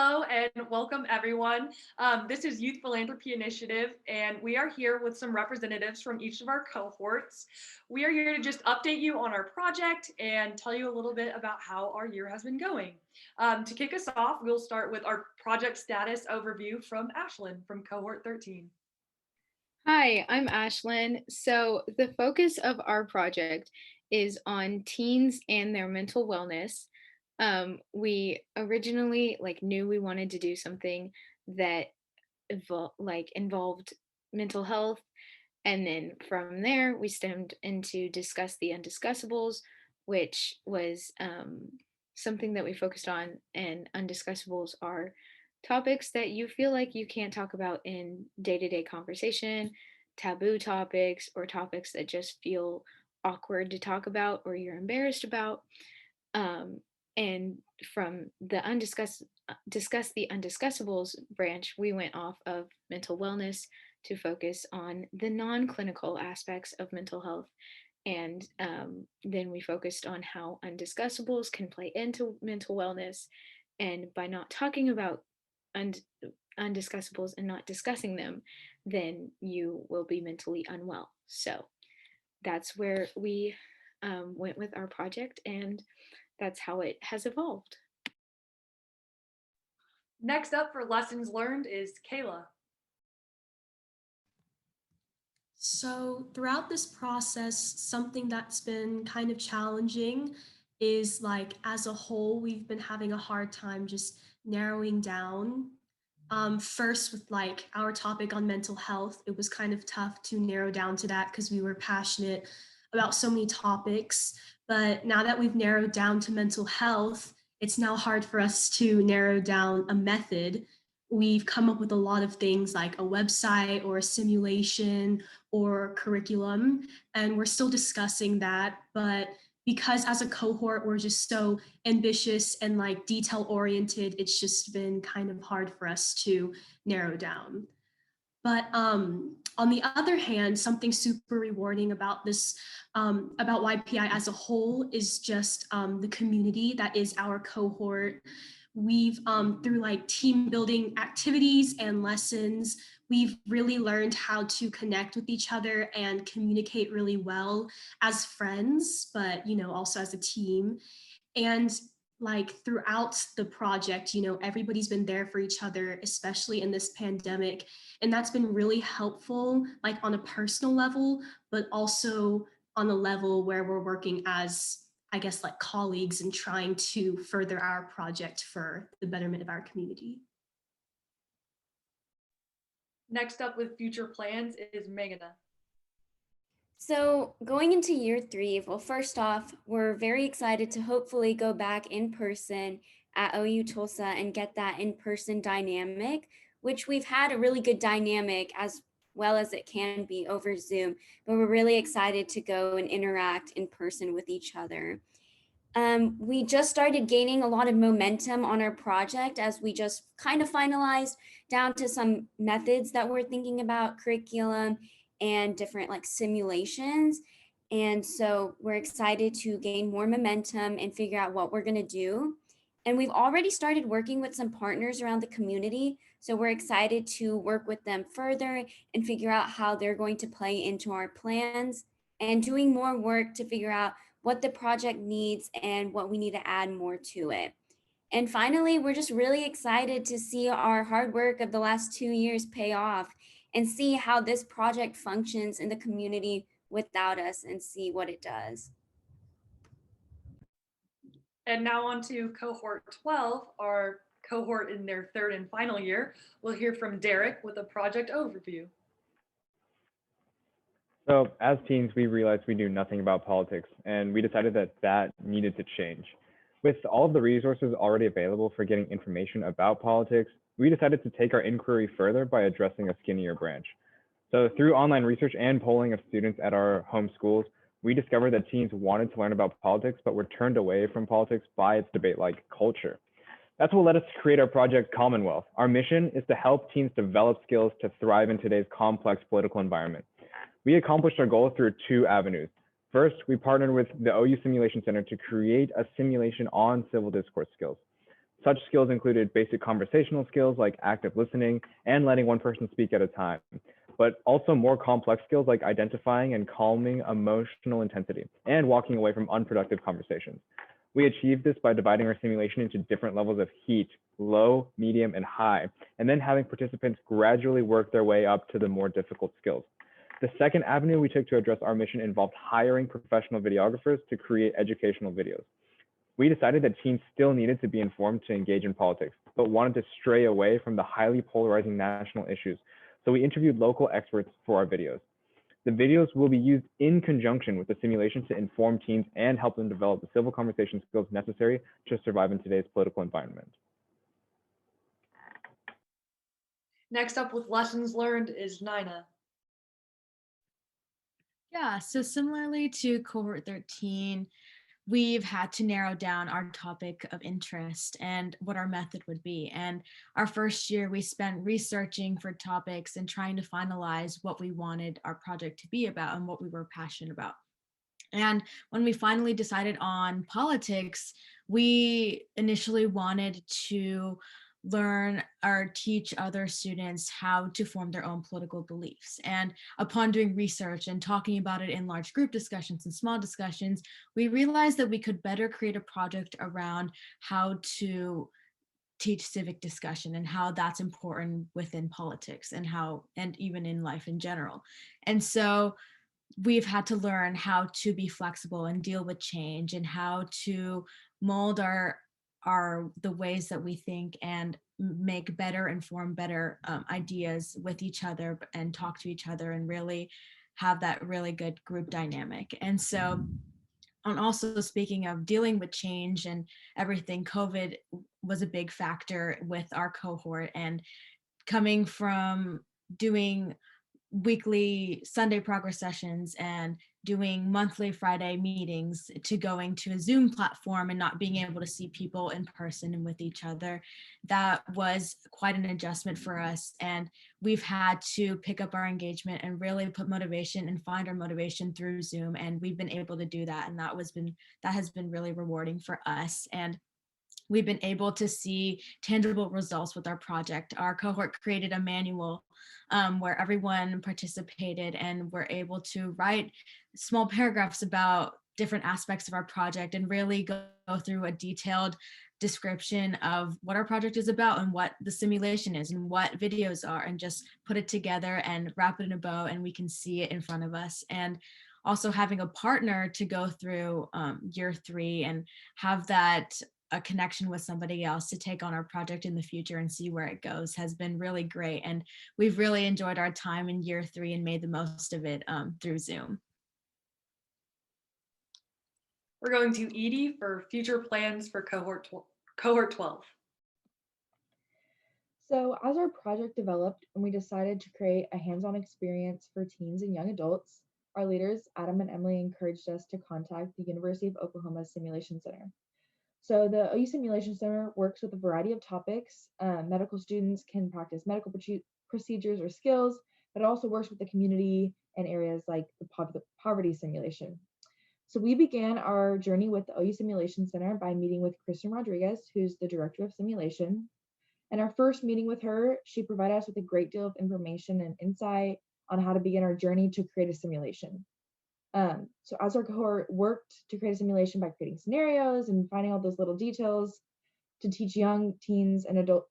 Hello and welcome everyone. This is Youth Philanthropy Initiative and we are here with some representatives from each of our cohorts. We are here to just update you on our project and tell you a little bit about how our year has been going. To kick us off, we'll start with our project status overview from Ashlyn from cohort 13. Hi, I'm Ashlyn. So the focus of our project is on teens and their mental wellness. We originally knew we wanted to do something that involved mental health, and then from there we stemmed into discuss the undiscussables, which was something that we focused on. And undiscussables are topics that you feel like you can't talk about in day-to-day conversation, taboo topics, or topics that just feel awkward to talk about or you're embarrassed about. um, and from the discuss the undiscussables branch, we went off of mental wellness to focus on the non-clinical aspects of mental health. And then we focused on how undiscussables can play into mental wellness. And by not talking about und- undiscussables and not discussing them, then you will be mentally unwell. So that's where we went with our project, and that's how it has evolved. Next up for lessons learned is Kayla. So, throughout this process, something that's been kind of challenging is like as a whole, we've been having a hard time just narrowing down. First, with like our topic on mental health, it was kind of tough to narrow down to that because we were passionate about so many topics. But now that we've narrowed down to mental health, it's now hard for us to narrow down a method. We've come up with a lot of things like a website or a simulation or curriculum, and we're still discussing that. But because as a cohort, we're just so ambitious and like detail oriented, it's just been kind of hard for us to narrow down. But on the other hand, something super rewarding about this, about YPI as a whole, is just the community that is our cohort. We've, through like team building activities and lessons, we've really learned how to connect with each other and communicate really well as friends, but also as a team. And like throughout the project, everybody's been there for each other, especially in this pandemic. And that's been really helpful, like on a personal level, but also on a level where we're working as, I guess, like colleagues and trying to further our project for the betterment of our community. Next up with future plans is Meghana. So, going into year three, well, first off, we're very excited to hopefully go back in person at OU Tulsa and get that in person dynamic, which we've had a really good dynamic as well as it can be over Zoom, but we're really excited to go and interact in person with each other. We just started gaining a lot of momentum on our project as we just kind of finalized down to some methods that we're thinking about, curriculum, and different like simulations. And so we're excited to gain more momentum and figure out what we're going to do. And we've already started working with some partners around the community. So we're excited to work with them further and figure out how they're going to play into our plans, and doing more work to figure out what the project needs and what we need to add more to it. And finally, we're just really excited to see our hard work of the last 2 years pay off and see how this project functions in the community without us and see what it does. And now on to cohort 12, our cohort in their third and final year. We'll hear from Derek with a project overview. So as teens, we realized we knew nothing about politics, and we decided that that needed to change. With all of the resources already available for getting information about politics, we decided to take our inquiry further by addressing a skinnier branch. So through online research and polling of students at our home schools, we discovered that teens wanted to learn about politics, but were turned away from politics by its debate-like culture. That's what led us to create our project Commonwealth. Our mission is to help teens develop skills to thrive in today's complex political environment. We accomplished our goal through two avenues. First, we partnered with the OU Simulation Center to create a simulation on civil discourse skills. Such skills included basic conversational skills like active listening and letting one person speak at a time, but also more complex skills like identifying and calming emotional intensity and walking away from unproductive conversations. We achieved this by dividing our simulation into different levels of heat, low, medium, and high, and then having participants gradually work their way up to the more difficult skills. The second avenue we took to address our mission involved hiring professional videographers to create educational videos. We decided that teens still needed to be informed to engage in politics, but wanted to stray away from the highly polarizing national issues. So we interviewed local experts for our videos. The videos will be used in conjunction with the simulation to inform teens and help them develop the civil conversation skills necessary to survive in today's political environment. Next up with lessons learned is Nina. Yeah, so similarly to cohort 13, we've had to narrow down our topic of interest and what our method would be. And our first year, we spent researching for topics and trying to finalize what we wanted our project to be about and what we were passionate about. And when we finally decided on politics, we initially wanted to learn or teach other students how to form their own political beliefs. And upon doing research and talking about it in large group discussions and small discussions, we realized that we could better create a project around how to teach civic discussion and how that's important within politics and how, and even in life in general. And so we've had to learn how to be flexible and deal with change and how to mold our the ways that we think and make better and form better ideas with each other and talk to each other and really have that really good group dynamic. And so, and also speaking of dealing with change and everything, COVID was a big factor with our cohort, and coming from doing weekly Sunday progress sessions and doing monthly Friday meetings to going to a Zoom platform and not being able to see people in person and with each other. That was quite an adjustment for us. And we've had to pick up our engagement and really put motivation and find our motivation through Zoom. And we've been able to do that. And that has been really rewarding for us. And we've been able to see tangible results with our project. Our cohort created a manual where everyone participated and were able to write small paragraphs about different aspects of our project and really go through a detailed description of what our project is about and what the simulation is and what videos are, and just put it together and wrap it in a bow and we can see it in front of us. And also having a partner to go through year 3 and have that a connection with somebody else to take on our project in the future and see where it goes has been really great. And we've really enjoyed our time in year 3 and made the most of it through Zoom. We're going to Edie for future plans for cohort 12. So as our project developed and we decided to create a hands-on experience for teens and young adults, our leaders, Adam and Emily, encouraged us to contact the University of Oklahoma Simulation Center. So the OU Simulation Center works with a variety of topics. Medical students can practice medical procedures or skills, but it also works with the community and areas like the poverty simulation. So we began our journey with the OU Simulation Center by meeting with Kristen Rodriguez, who's the director of simulation. And our first meeting with her, she provided us with a great deal of information and insight on how to begin our journey to create a simulation. So as our cohort worked to create a simulation by creating scenarios and finding all those little details to teach teens and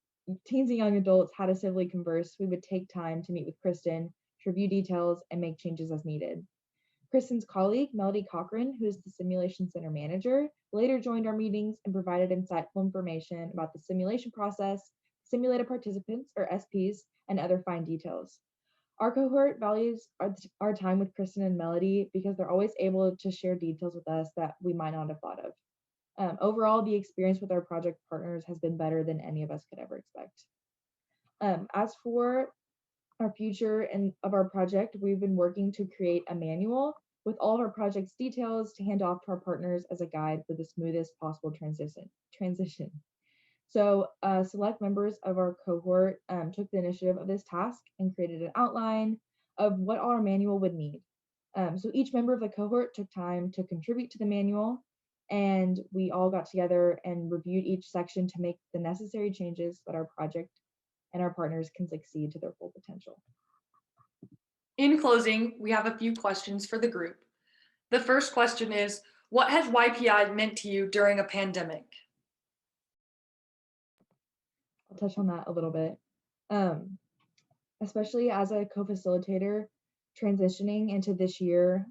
young adults how to civilly converse, we would take time to meet with Kristen to review details and make changes as needed. Kristen's colleague, Melody Cochran, who is the Simulation Center manager, later joined our meetings and provided insightful information about the simulation process, simulated participants, or SPs, and other fine details. Our cohort values our time with Kristen and Melody because they're always able to share details with us that we might not have thought of. Overall, the experience with our project partners has been better than any of us could ever expect. As for our future and of our project, we've been working to create a manual with all of our project's details to hand off to our partners as a guide for the smoothest possible transition. So select members of our cohort took the initiative of this task and created an outline of what our manual would need. So each member of the cohort took time to contribute to the manual, And we all got together and reviewed each section to make the necessary changes that our project and our partners can succeed to their full potential. In closing, we have a few questions for the group. The first question is, what has YPI meant to you during a pandemic? I'll touch on that a little bit. Especially as a co-facilitator, transitioning into this year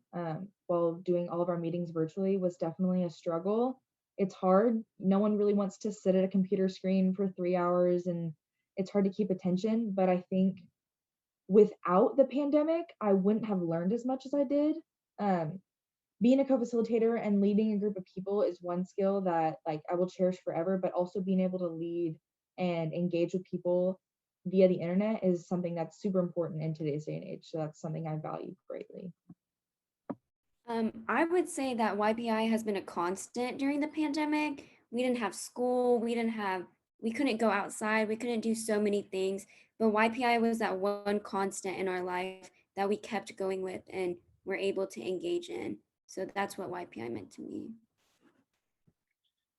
while doing all of our meetings virtually was definitely a struggle. It's hard. No one really wants to sit at a computer screen for 3 hours, and it's hard to keep attention. But I think without the pandemic, I wouldn't have learned as much as I did. Being a co-facilitator and leading a group of people is one skill that like I will cherish forever, but also being able to lead and engage with people via the internet is something that's super important in today's day and age. So that's something I value greatly. I would say that YPI has been a constant during the pandemic. We didn't have school, we couldn't go outside, we couldn't do so many things, but YPI was that one constant in our life that we kept going with and were able to engage in. So that's what YPI meant to me.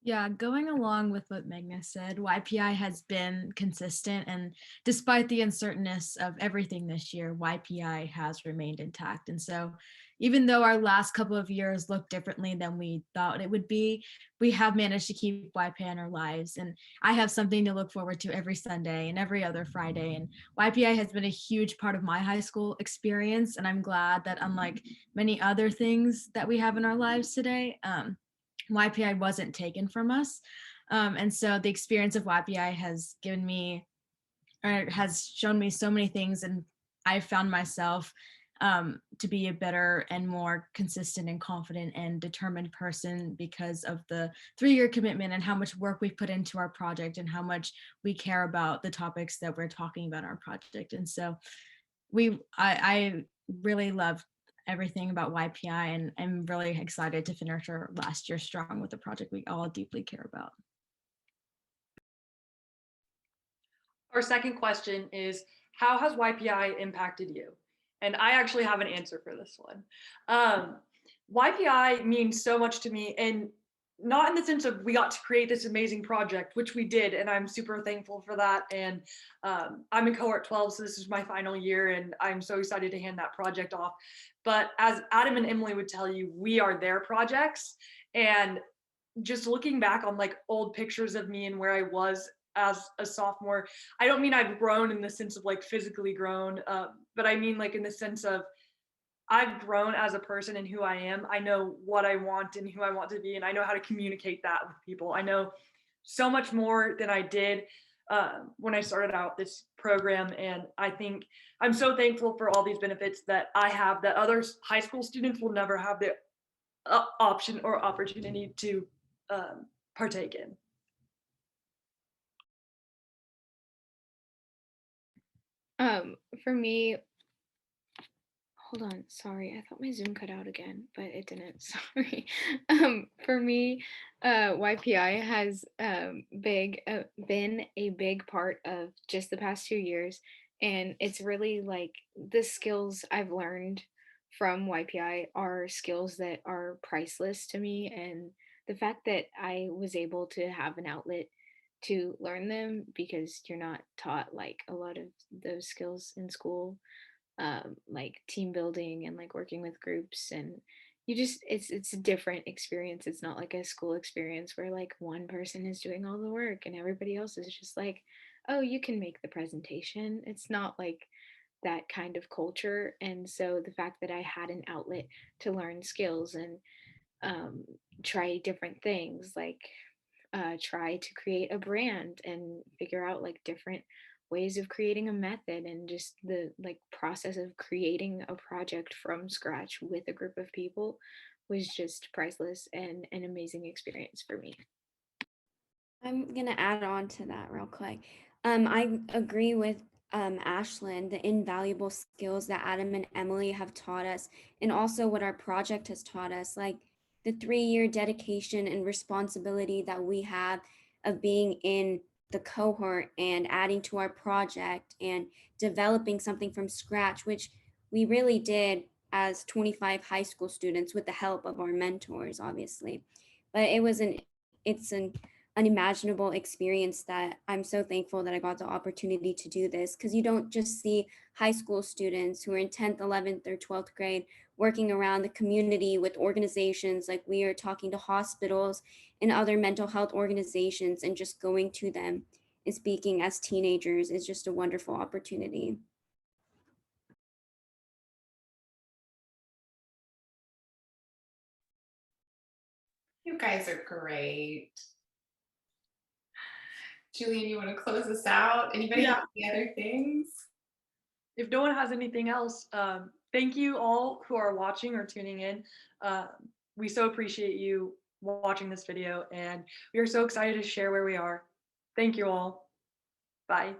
Yeah, going along with what Magna said, YPI has been consistent, and despite the uncertainness of everything this year, YPI has remained intact. And so, even though our last couple of years looked differently than we thought it would be, we have managed to keep YPI in our lives. And I have something to look forward to every Sunday and every other Friday. And YPI has been a huge part of my high school experience. And I'm glad that, unlike many other things that we have in our lives today, YPI wasn't taken from us. And so the experience of YPI has given me, or has shown me so many things. And I found myself to be a better and more consistent and confident and determined person because of the 3-year commitment and how much work we've put into our project and how much we care about the topics that we're talking about in our project. And so I really love everything about YPI, and I'm really excited to finish our last year strong with a project we all deeply care about. Our second question is, how has YPI impacted you? And I actually have an answer for this one. YPI means so much to me, and not in the sense of we got to create this amazing project, which we did, and I'm super thankful for that. And I'm in cohort 12, so this is my final year, and I'm so excited to hand that project off. But as Adam and Emily would tell you, we are their projects. And just looking back on like old pictures of me and where I was as a sophomore, I don't mean I've grown in the sense of like physically grown, but I mean like in the sense of I've grown as a person and who I am. I know what I want and who I want to be, and I know how to communicate that with people. I know so much more than I did when I started out this program. And I think I'm so thankful for all these benefits that I have that other high school students will never have the option or opportunity to partake in. For me, hold on, sorry, I thought my Zoom cut out again, but it didn't. Sorry. For me, YPI has been a big part of just the past 2 years, and it's really like the skills I've learned from YPI are skills that are priceless to me, and the fact that I was able to have an outlet to learn them, because you're not taught like a lot of those skills in school, like team building and like working with groups, and you just it's a different experience. It's not like a school experience where like one person is doing all the work and everybody else is just like, oh, you can make the presentation. It's not like that kind of culture. And so the fact that I had an outlet to learn skills and um, try different things, like try to create a brand and figure out like different ways of creating a method, and just the like process of creating a project from scratch with a group of people was just priceless and an amazing experience for me. I'm gonna add on to that real quick. I agree with Ashlyn, the invaluable skills that Adam and Emily have taught us, and also what our project has taught us, like the 3-year dedication and responsibility that we have of being in the cohort and adding to our project and developing something from scratch, which we really did as 25 high school students with the help of our mentors, obviously. but it's an unimaginable experience that I'm so thankful that I got the opportunity to do this, because you don't just see high school students who are in 10th, 11th, or 12th grade working around the community with organizations, like we are talking to hospitals and other mental health organizations, and just going to them and speaking as teenagers is just a wonderful opportunity. You guys are great. Julian, you want to close us out? Anybody Yeah. have any other things? If no one has anything else, thank you all who are watching or tuning in. We so appreciate you watching this video, and we are so excited to share where we are. Thank you all. Bye.